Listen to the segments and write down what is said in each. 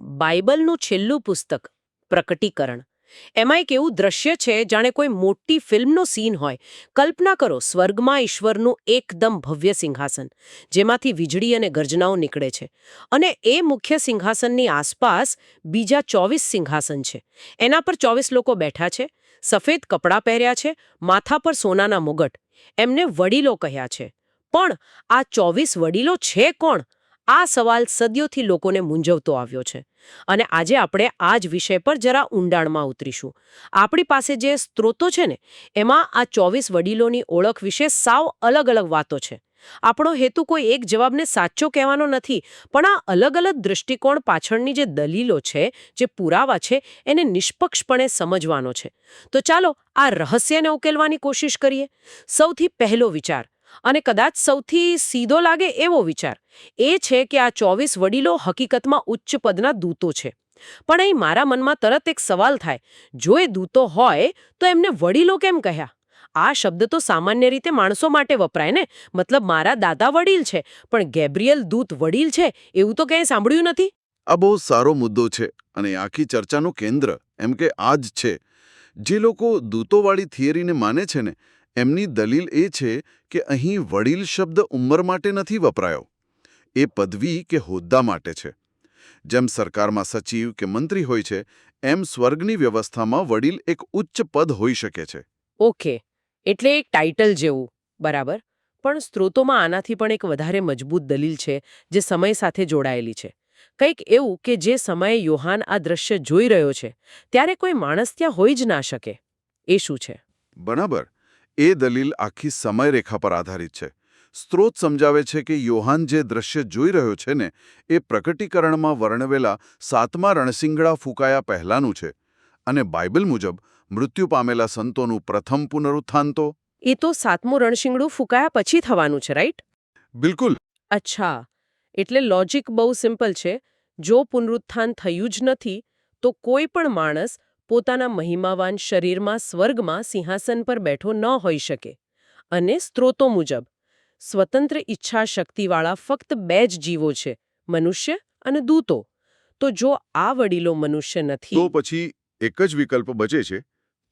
બાઇબલનું છેલ્લું પુસ્તક પ્રકટીકરણ એમાં એક એવું દ્રશ્ય છે જાણે કોઈ મોટી ફિલ્મનો સીન હોય. કલ્પના કરો, સ્વર્ગમાં ઈશ્વરનું એકદમ ભવ્ય સિંહાસન જેમાંથી વીજળી અને ગર્જનાઓ નીકળે છે, અને એ મુખ્ય સિંહાસનની આસપાસ બીજા 24 સિંહાસન છે. એના પર 24 લોકો બેઠા છે, સફેદ કપડાં પહેર્યા છે, માથા પર સોનાના મુગટ. એમને વડીલો કહ્યા છે. પણ આ 24 વડીલો છે કોણ? આ સવાલ સદીઓથી લોકોને મૂંઝવતો આવ્યો છે. અને આજે આપણે આ જ વિષય પર જરા ઊંડાણમાં ઉતરીશું. આપણી પાસે જે સ્ત્રોતો છે ને, એમાં આ 24 વડીલોની ઓળખ વિશે સાવ અલગ અલગ વાતો છે. આપણો હેતુ કોઈ એક જવાબને સાચો કહેવાનો નથી, પણ આ અલગ અલગ દૃષ્ટિકોણ પાછળની જે દલીલો છે, જે પુરાવા છે, એને નિષ્પક્ષપણે સમજવાનો છે. તો ચાલો આ રહસ્યને ઉકેલવાની કોશિશ કરીએ. સૌથી પહેલો વિચાર, અને કદાચ સૌથી સીધો લાગે એવો વિચાર, એ છે કે આ 24 વડીલો હકીકતમાં ઉચ્ચ પદના દૂતો છે. પણ અહીં મારા મનમાં તરત એક સવાલ થાય, જો એ દૂતો હોય તો એમને વડીલો કેમ કહ્યા? આ શબ્દ તો સામાન્ય રીતે માણસો માટે વપરાય ને. મતલબ, મારા દાદા વડીલ છે, પણ ગેબ્રિયલ દૂત વડીલ છે એવું તો ક્યાંય સાંભળ્યું નથી. આ બહુ સારો મુદ્દો છે, અને આખી ચર્ચાનું કેન્દ્ર એમ કે આ જ છે. જે લોકો દૂતોવાળી થિયરીને માને છે ને, એમની દલીલ એ છે કે અહીં વડીલ શબ્દ ઉંમર માટે નથી વપરાયો. એ પદવી કે હોદ્દા માટે છે. જેમ સરકારમાં સચિવ કે મંત્રી હોય છે, એમ સ્વર્ગની વ્યવસ્થામાં વડીલ એક ઉચ્ચ પદ હોઈ શકે છે. ઓકે, એટલે એક ટાઇટલ જેવું. બરાબર. પણ સ્ત્રોતોમાં આનાથી પણ એક વધારે મજબૂત દલીલ છે, જે સમય સાથે જોડાયેલી છે. કંઈક એવું કે જે સમયે યોહાન આ દ્રશ્ય જોઈ રહ્યો છે, ત્યારે કોઈ માણસ ત્યાં હોઈ જ ના શકે. એ શું છે? બરાબર. એ દલીલ આખી સમયરેખા પર આધારિત છે. સ્ત્રોત સમજાવે છે કે યોહાન જે દ્રશ્ય જોઈ રહ્યો છે ને, એ પ્રકટીકરણમાં વર્ણવેલા 7મા રણશિંગડા ફૂંકાયા પહેલાંનું છે. અને બાઇબલ મુજબ મૃત્યુ પામેલા સંતોનું પ્રથમ પુનરુત્થાન તો એ તો 7મું રણશિંગડું ફૂંકાયા પછી થવાનું છે, રાઈટ? બિલકુલ. અચ્છા, એટલે લોજિક બહુ સિમ્પલ છે. જો પુનરુત્થાન થયું જ નથી, તો કોઈ પણ માણસ પોતાના મહિમાવાન શરીરમાં સ્વર્ગમાં સિંહાસન પર બેઠો ન હોઈ શકે. અને સ્ત્રોતો મુજબ સ્વતંત્ર ઈચ્છા શક્તિવાળા ફક્ત 2 જ જીવો છે, મનુષ્ય અને દૂતો. તો જો આ વડીલો મનુષ્ય નથી, તો પછી એક જ વિકલ્પ બચે છે,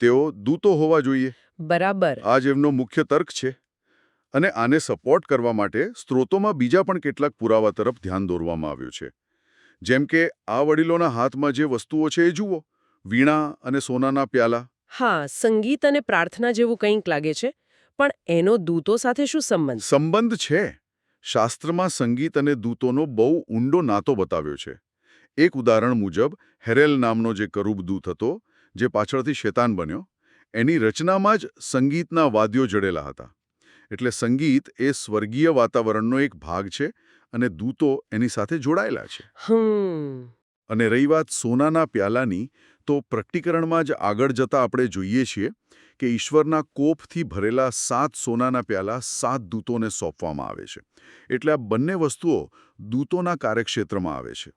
તેઓ દૂતો હોવા જોઈએ. બરાબર. આ જ એમનો મુખ્ય તર્ક છે. અને આને સપોર્ટ કરવા માટે સ્ત્રોતોમાં બીજા પણ કેટલાક પુરાવા તરફ ધ્યાન દોરવામાં આવ્યું છે. જેમ કે આ વડીલોના હાથમાં જે વસ્તુઓ છે એ જુઓ, વીણા અને સોનાના પ્યાલા. હા, સંગીત અને પ્રાર્થના જેવું કંઈક લાગે છે. પણ એનો દૂતો સાથે શું સંબંધ? સંબંધ છે. શાસ્ત્રમાં સંગીત અને દૂતોનો બહુ ઊંડો નાતો બતાવ્યો છે. એક ઉદાહરણ મુજબ હેરેલ નામનો જે કરૂબ દૂત હતો, જે પાછળથી શેતાન બન્યો, એની રચનામાં જ સંગીતના વાદ્યો જડેલા હતા. એટલે સંગીત એ સ્વર્ગીય વાતાવરણનો એક ભાગ છે, અને દૂતો એની સાથે જોડાયેલા છે. અને રહી વાત સોનાના પ્યાલાની, તો પ્રકટીકરણમાં જ આગળ જતા આપણે જોઈએ છીએ કે ઈશ્વરના કોપથી ભરેલા 7 સોનાના પ્યાલા 7 દૂતોને સોંપવામાં આવે છે. એટલે આ બંને વસ્તુઓ દૂતોના કાર્યક્ષેત્રમાં આવે છે.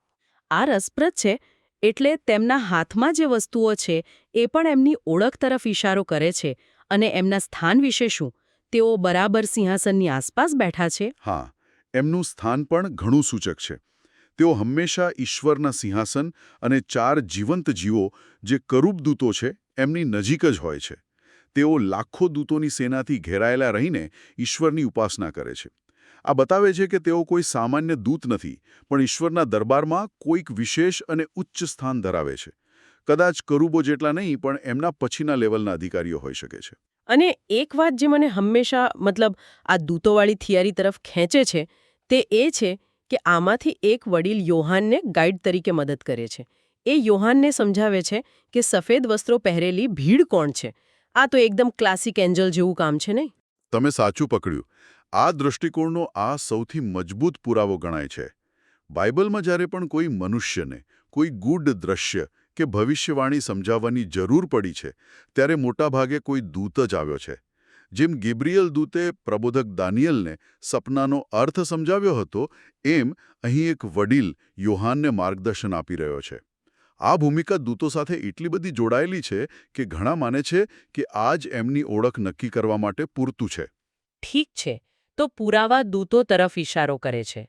આ રસપ્રદ છે. એટલે તેમના હાથમાં જે વસ્તુઓ છે એ પણ એમની ઓળખ તરફ ઇશારો કરે છે. અને એમના સ્થાન વિશે શું? તેઓ બરાબર સિંહાસનની આસપાસ બેઠા છે. હા, એમનું સ્થાન પણ ઘણું સૂચક છે. તેઓ હંમેશા ઈશ્વરના સિંહાસન અને 4 જીવંત જીવો જે કરૂબ દૂતો છે એમની નજીક જ હોય છે. તેઓ લાખો દૂતોની સેનાથી ઘેરાયેલા રહીને ઈશ્વરની ઉપાસના કરે છે. આ બતાવે છે કે તેઓ કોઈ સામાન્ય દૂત નથી, પણ ઈશ્વરના દરબારમાં કોઈક વિશેષ અને ઉચ્ચ સ્થાન ધરાવે છે. કદાચ કરૂબો જેટલા નહીં, પણ એમના પછીના લેવલના અધિકારીઓ હોઈ શકે છે. અને એક વાત જે મને હંમેશા આ દૂતોવાળી થિયરી તરફ ખેંચે છે, તે એ છે કે આમાંથી એક વડીલ યોહાનને ગાઈડ તરીકે મદદ કરે છે. એ યોહાનને સમજાવે છે કે સફેદ વસ્ત્રો પહેરેલી ભીડ કોણ છે. આ તો એકદમ ક્લાસિક એન્જલ જેવું કામ છે નહીં? તમે સાચું પકડ્યું. આ દૃષ્ટિકોણનો આ સૌથી મજબૂત પુરાવો ગણાય છે. બાઇબલમાં જ્યારે પણ કોઈ મનુષ્યને કોઈ ગૂઢ દ્રશ્ય કે ભવિષ્યવાણી સમજાવવાની જરૂર પડી છે, ત્યારે મોટાભાગે કોઈ દૂત જ આવ્યો છે. જેમ ગેબ્રિયલ દૂતે પ્રબોધક દાનિયેલને સપનાનો અર્થ સમજાવ્યો હતો, એમ અહીં એક વડીલ યોહાનને માર્ગદર્શન આપી રહ્યો છે. આ ભૂમિકા દૂતો સાથે એટલી બધી જોડાયેલી છે કે ઘણા માને છે કે આ જ એમની ઓળખ નક્કી કરવા માટે પૂરતું છે. ઠીક છે, તો પુરાવા દૂતો તરફ ઇશારો કરે છે.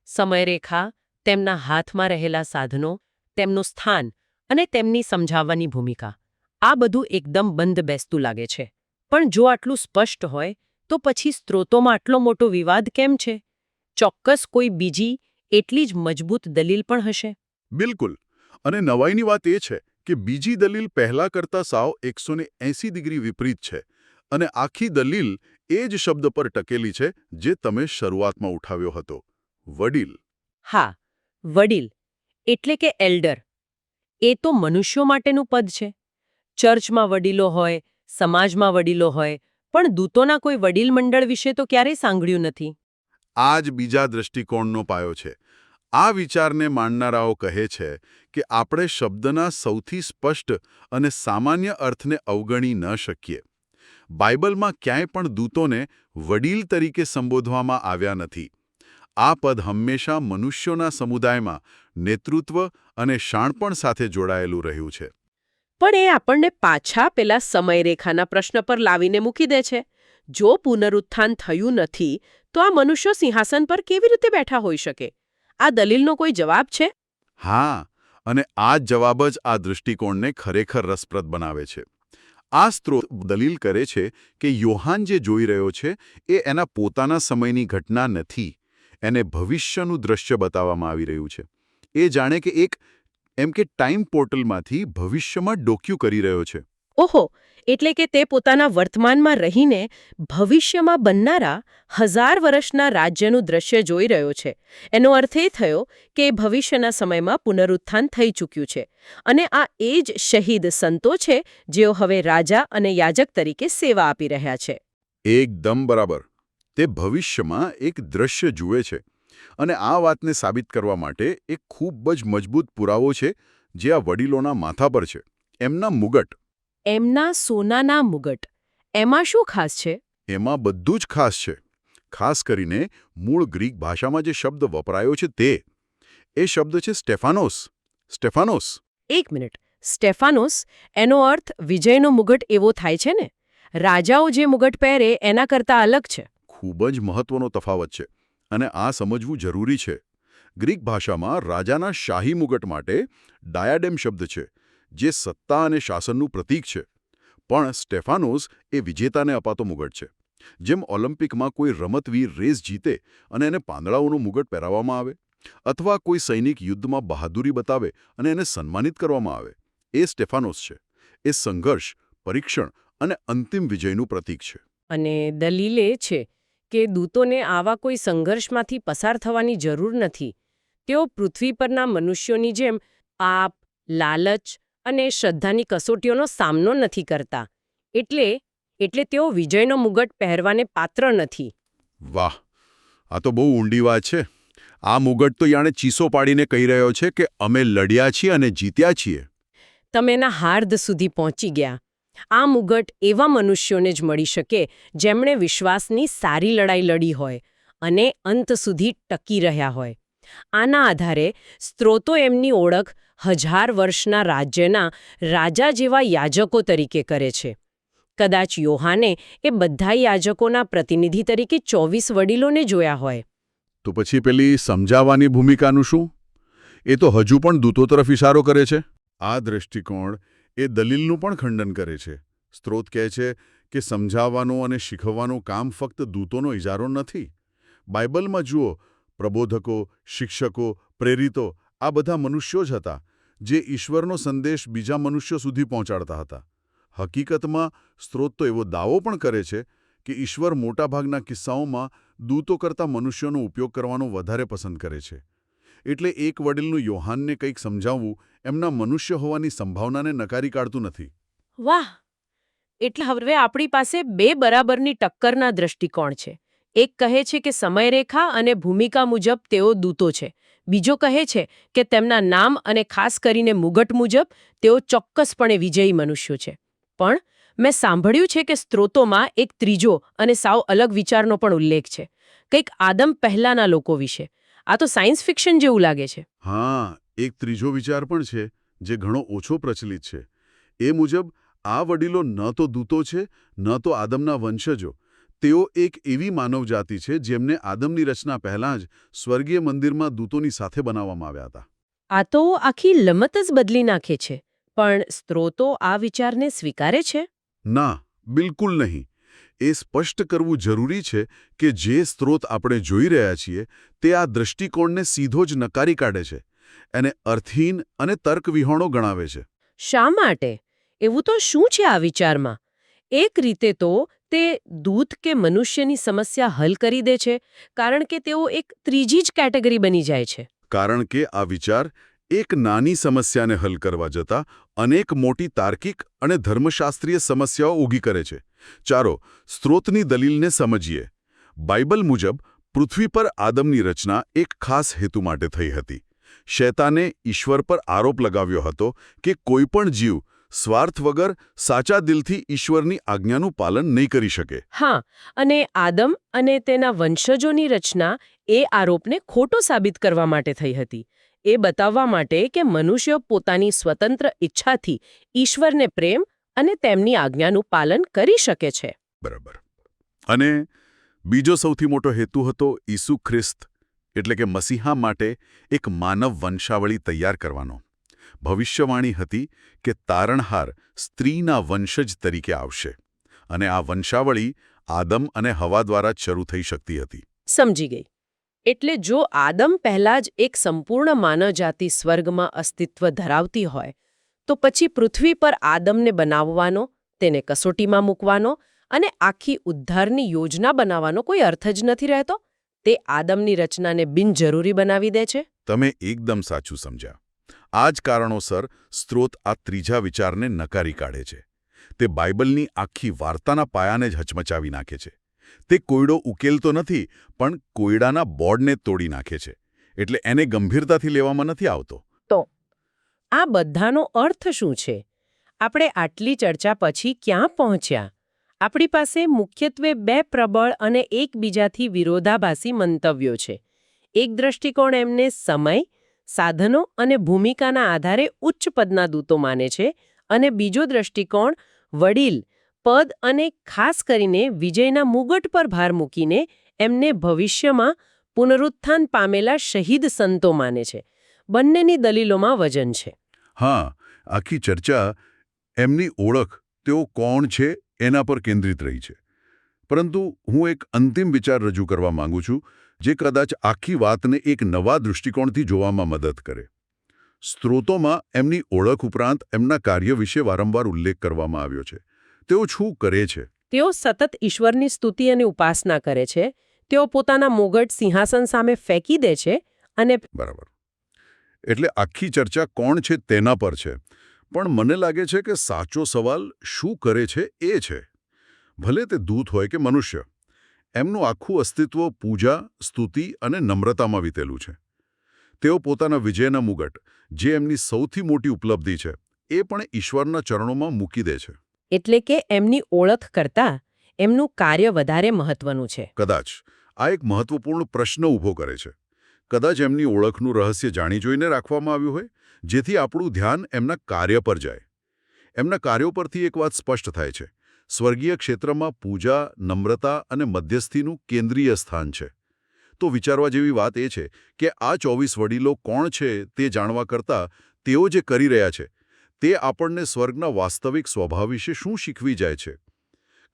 સમયરેખા, તેમના હાથમાં રહેલા સાધનો, તેમનું સ્થાન અને તેમની સમજાવવાની ભૂમિકા આ બધું એકદમ બંધ બેસતું લાગે છે. પણ જો આટલું સ્પષ્ટ હોય તો પછી સ્ત્રોતોમાં આટલો મોટો વિવાદ કેમ છે? ચોક્કસ કોઈ બીજી એટલી જ મજબૂત દલીલ પણ હશે. બિલકુલ. અને નવાઈની વાત એ છે કે બીજી દલીલ પહેલા કરતા સાવ 180 ડિગ્રી વિપરીત છે અને આખી દલીલ એ જ શબ્દ પર ટકેલી છે જે તમે શરૂઆતમાં ઉઠાવ્યો હતો, વડીલ. હા, વડીલ એટલે કે એલ્ડર. એ તો મનુષ્યો માટેનું પદ છે. ચર્ચમાં વડીલો હોય, સમાજમાં વડીલો હોય, પણ દૂતોના કોઈ વડીલ મંડળ વિશે તો ક્યારેય સાંભળ્યું નથી. આ જ બીજા દૃષ્ટિકોણનો પાયો છે. આ વિચારને માનનારાઓ કહે છે કે આપણે શબ્દના સૌથી સ્પષ્ટ અને સામાન્ય અર્થને અવગણી ન શકીએ. બાઇબલમાં ક્યાંય પણ દૂતોને વડીલ તરીકે સંબોધવામાં આવ્યા નથી. આ પદ હંમેશા મનુષ્યોના સમુદાયમાં નેતૃત્વ અને શાણપણ સાથે જોડાયેલું રહ્યું છે. પણ એ આપણને પાછા પેલા સમયરેખાના પ્રશ્ન પર લાવીને મૂકી દે છે. જો પુનરુત્થાન થયું નથી તો આ મનુષ્યો સિંહાસન પર કેવી રીતે બેઠા હોઈ શકે? આ દલીલનો કોઈ જવાબ છે? હા, અને આ જ જવાબ જ આ દૃષ્ટિકોણને ખરેખર રસપ્રદ બનાવે છે. આ સ્ત્રોત દલીલ કરે છે કે યોહાન જે જોઈ રહ્યો છે એ એના પોતાના સમયની ઘટના નથી. એને ભવિષ્યનું દ્રશ્ય બતાવવામાં આવી રહ્યું છે. એ જાણે કે એમ કે ટાઈમ પોર્ટલમાંથી ભવિષ્યમાં ડોક્યુ કરી રહ્યો છે. ઓહો, એટલે કે તે પોતાના વર્તમાનમાં રહીને ભવિષ્યમાં બનનારા 1000 વર્ષના રાજ્યનું દ્રશ્ય જોઈ રહ્યો છે. એનો અર્થ એ થયો કે ભવિષ્યના સમયમાં પુનરુત્થાન થઈ ચૂક્યું છે. અને આ એ જ શહીદ સંતો છે જેઓ હવે રાજા અને યાજક તરીકે સેવા આપી રહ્યા છે. એકદમ બરાબર. તે ભવિષ્યમાં એક દ્રશ્ય જુએ છે. અને આ વાતને સાબિત કરવા માટે એક ખૂબ જ મજબૂત પુરાવો છે જે આ વડીલોના માથા પર છે. એમના મુગટ. એમના સોનાના મુગટ. એમાં શું ખાસ છે? એમાં બધું જ ખાસ છે. ખાસ કરીને મૂળ ગ્રીક ભાષામાં જે શબ્દ વપરાયો છે તે. એ શબ્દ છે સ્ટેફાનોસ. સ્ટેફાનોસ. એક મિનિટ. સ્ટેફાનોસ એનો અર્થ વિજયનો મુગટ એવો થાય છે ને? રાજાઓ જે મુગટ પહેરે એના કરતાં અલગ છે. ખૂબ જ મહત્વનો તફાવત છે. અને આ સમજવું જરૂરી છે. ગ્રીક ભાષામાં રાજાના શાહી મુગટ માટે ડાયાડેમ શબ્દ છે, જે સત્તા અને શાસનનું પ્રતીક છે. પણ સ્ટેફાનોસ એ વિજેતાને અપાતો મુગટ છે. જેમ ઓલિમ્પિકમાં કોઈ રમતવીર રેસ જીતે અને એને પાંદડાઓનું મુગટ પહેરાવવામાં આવે, અથવા કોઈ સૈનિક યુદ્ધમાં બહાદુરી બતાવે અને એને સન્માનિત કરવામાં આવે, એ સ્ટેફાનોસ છે. એ સંઘર્ષ, પરીક્ષણ અને અંતિમ વિજયનું પ્રતીક છે. અને દલીલ એ છે કે દૂતોને આવા કોઈ સંઘર્ષમાંથી પસાર થવાની જરૂર નથી. તેઓ પૃથ્વી પરના મનુષ્યોની જેમ પાપ, લાલચ અને શ્રદ્ધાની કસોટીઓનો સામનો નથી કરતા. એટલે તેઓ વિજયનો મુગટ પહેરવાને પાત્ર નથી. વાહ, આ તો બહુ ઊંડી વાત છે. આ મુગટ તો જાણે ચીસો પાડીને કહી રહ્યો છે કે અમે લડ્યા છીએ અને જીત્યા છીએ. તમે એના હાર્દ સુધી પહોંચી ગયા. આ મુગટ એવા મનુષ્યોને જ મળી શકે જેમણે વિશ્વાસની સારી લડાઈ લડી હોય અને અંત સુધી ટકી રહ્યા હોય. આના આધારે સ્ત્રોતો એમની ઓળખ 1000 વર્ષના રાજ્યના રાજા જેવા યાજકો તરીકે કરે છે. કદાચ યોહાને એ બધા યાજકોના પ્રતિનિધિ તરીકે 24 વડીલોને જોયા હોય. તો પછી પેલી સમજાવવાની ભૂમિકાનું શું? એ તો હજુ પણ દૂતો તરફ ઇશારો કરે છે. આ દૃષ્ટિકોણ એ દલીલનું પણ ખંડન કરે છે. સ્ત્રોત કહે છે કે સમજાવવાનું અને શીખવવાનું કામ ફક્ત દૂતોનો ઇજારો નથી. બાઇબલમાં જુઓ, પ્રબોધકો, શિક્ષકો, પ્રેરિતો આ બધા મનુષ્યો જ હતા જે ઈશ્વરનો સંદેશ બીજા મનુષ્યો સુધી પહોંચાડતા હતા. હકીકતમાં સ્ત્રોત તો એવો દાવો પણ કરે છે કે ઈશ્વર મોટાભાગના કિસ્સાઓમાં દૂતો કરતાં મનુષ્યોનો ઉપયોગ કરવાનો વધારે પસંદ કરે છે. એટલે એક વડીલનું યોહાનને કંઈક સમજાવવું એમના મનુષ્ય હોવાની સંભાવનાને નકારી કાઢતું નથી. વાહ! એટલે હવે આપણી પાસે બે બરાબરની ટક્કરના દૃષ્ટિકોણ છે. એક કહે છે કે સમયરેખા અને ભૂમિકા મુજબ તેઓ દૂતો છે. બીજો કહે છે કે તેમના નામ અને ખાસ કરીને મુગટ મુજબ તેઓ ચોક્કસપણે વિજયી મનુષ્યો છે. પણ મેં સાંભળ્યું છે કે સ્ત્રોતોમાં એક ત્રીજો અને સાવ અલગ વિચારનો પણ ઉલ્લેખ છે. કંઈક આદમ પહેલાના લોકો વિશે. આ તો સાયન્સ ફિક્શન જેવું લાગે છે. હા, એક ત્રીજો વિચાર પણ છે જે ઘણો ઓછો પ્રચલિત છે. એ મુજબ આ વડીલો ન તો દૂતો છે, ન તો આદમના વંશજો. તેઓ એક એવી માનવજાતિ છે જેમને આદમની રચના પહેલાં જ સ્વર્ગીય મંદિરમાં દૂતોની સાથે બનાવવામાં આવ્યા હતા. આ તો આખી લમત જ બદલી નાખે છે. પણ સ્ત્રોતો આ વિચારને સ્વીકારે છે? ના, બિલકુલ નહીં. એ સ્પષ્ટ કરવું જરૂરી છે કે જે સ્ત્રોત આપણે જોઈ રહ્યા છીએ તે આ દૃષ્ટિકોણને સીધો જ નકારી કાઢે છે, એને અર્થહીન અને તર્કવિહોણો ગણાવે છે. શા માટે? એવું તો શું છે આ વિચારમાં? એક રીતે તો તે દૂત કે મનુષ્યની સમસ્યા હલ કરી દે છે, કારણ કે તેઓ એક ત્રીજી જ કેટેગરી બની જાય છે. કારણ કે આ વિચાર એક નાની સમસ્યાને હલ કરવા જતાં અનેક મોટી તાર્કિક અને ધર્મશાસ્ત્રીય સમસ્યાઓ ઊભી કરે છે. ચાલો સ્ત્રોતની દલીલને સમજીએ. બાઇબલ મુજબ પૃથ્વી પર આદમની રચના એક ખાસ હેતુ માટે થઈ હતી. શૈતાને ઈશ્વર પર આરોપ લગાવ્યો હતો કે કોઈ પણ જીવ સ્વાર્થ વગર સાચા દિલથી ઈશ્વરની આજ્ઞાનું પાલન નહીં કરી શકે. હા, અને આદમ અને તેના વંશજોની રચના એ આરોપને ખોટો સાબિત કરવા માટે થઈ હતી. એ બતાવવા માટે કે મનુષ્ય પોતાની સ્વતંત્ર ઈચ્છાથી ઈશ્વરને પ્રેમ અને તેમની આજ્ઞાનું પાલન કરી શકે છે. બરાબર. અને બીજો સૌથી મોટો હેતુ હતો ઈસુ ખ્રિસ્ત એટલે કે મસીહા માટે એક માનવ વંશાવળી તૈયાર કરવાનો. ભવિષ્યવાણી હતી કે તારણહાર સ્ત્રીના વંશજ તરીકે આવશે અને આ વંશાવળી આદમ અને હવા દ્વારા જ શરૂ થઈ શકતી હતી. સમજી ગઈ. એટલે જો આદમ પહેલા જ એક સંપૂર્ણ માનવજાતિ સ્વર્ગમાં અસ્તિત્વ ધરાવતી હોય, તો પછી પૃથ્વી પર આદમને બનાવવાનો, તેને કસોટીમાં મૂકવાનો અને આખી ઉદ્ધારની યોજના બનાવવાનો કોઈ અર્થ જ નથી રહેતો. તે આદમની રચનાને બિનજરૂરી બનાવી દે છે. તમે એકદમ સાચું સમજ્યા. આ જ કારણોસર સ્ત્રોત આ ત્રીજા વિચારને નકારી કાઢે છે. તે બાઇબલની આખી વાર્તાના પાયાને જ હચમચાવી નાખે છે. તે કોયડો ઉકેલતો નથી, પણ કોયડાના બોર્ડને તોડી નાખે છે. એટલે એને ગંભીરતાથી લેવામાં નથી આવતો. તો આ બધાનો અર્થ શું છે? આપણે આટલી ચર્ચા પછી ક્યાં પહોંચ્યા? આપણી પાસે મુખ્યત્વે બે પ્રબળ અને એકબીજાથી વિરોધાભાસી મંતવ્યો છે. એક દૃષ્ટિકોણ એમને સમય, સાધનો અને ભૂમિકાના આધારે ઉચ્ચ પદના દૂતો માને છે, અને બીજો દૃષ્ટિકોણ વડીલ, પદ અને ખાસ કરીને વિજયના મુગટ પર ભાર મૂકીને એમને ભવિષ્યમાં પુનરુત્થાન પામેલા શહીદ સંતો માને છે. બંનેની દલીલોમાં વજન છે. હા, આખી ચર્ચા એમની ઓળખ, તેઓ કોણ છે એના પર કેન્દ્રિત રહી છે. પરંતુ હું એક અંતિમ વિચાર રજૂ કરવા માંગુ છું, જે કદાચ આખી વાતને એક નવા દૃષ્ટિકોણથી જોવામાં મદદ કરે. સ્ત્રોતોમાં એમની ઓળખ ઉપરાંત એમના કાર્ય વિશે વારંવાર ઉલ્લેખ કરવામાં આવ્યો છે. તેઓ શું કરે છે? તેઓ સતત ઈશ્વરની સ્તુતિ અને ઉપાસના કરે છે. તેઓ પોતાના મુગટ સિંહાસન સામે ફેંકી દે છે અને બરાબર. એટલે આખી ચર્ચા કોણ છે તેના પર છે. પણ મને લાગે છે કે સાચો સવાલ શું કરે છે એ છે. ભલે તે દૂત હોય કે મનુષ્ય, એમનું આખું અસ્તિત્વ પૂજા, સ્તુતિ અને નમ્રતામાં વીતેલું છે. તેઓ પોતાના વિજયના મુગટ, જે એમની સૌથી મોટી ઉપલબ્ધિ છે, એ પણ ઈશ્વરના ચરણોમાં મૂકી દે છે. એટલે કે એમની ઓળખ કરતાં એમનું કાર્ય વધારે મહત્વનું છે. કદાચ આ એક મહત્વપૂર્ણ પ્રશ્ન ઊભો કરે છે. કદાચ એમની ઓળખનું રહસ્ય જાણી જોઈને રાખવામાં આવ્યું હોય, જેથી આપણું ધ્યાન એમના કાર્ય પર જાય. એમના કાર્યો પરથી એક વાત સ્પષ્ટ થાય છે. સ્વર્ગીય ક્ષેત્રમાં પૂજા, નમ્રતા અને મધ્યસ્થીનું કેન્દ્રીય સ્થાન છે. તો વિચારવા જેવી વાત એ છે કે આ 24 વડીલો કોણ છે તે જાણવા કરતાં તેઓ જે કરી રહ્યા છે, તે આપણને સ્વર્ગના વાસ્તવિક સ્વભાવ વિશે શું શીખવી જાય છે.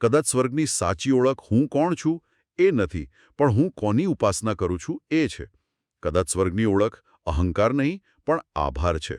કદાચ સ્વર્ગની સાચી ઓળખ હું કોણ છું એ નથી, પણ હું કોની ઉપાસના કરું છું એ છે. કદાચ સ્વર્ગની ઓળખ અહંકાર નહીં, પણ આભાર છે.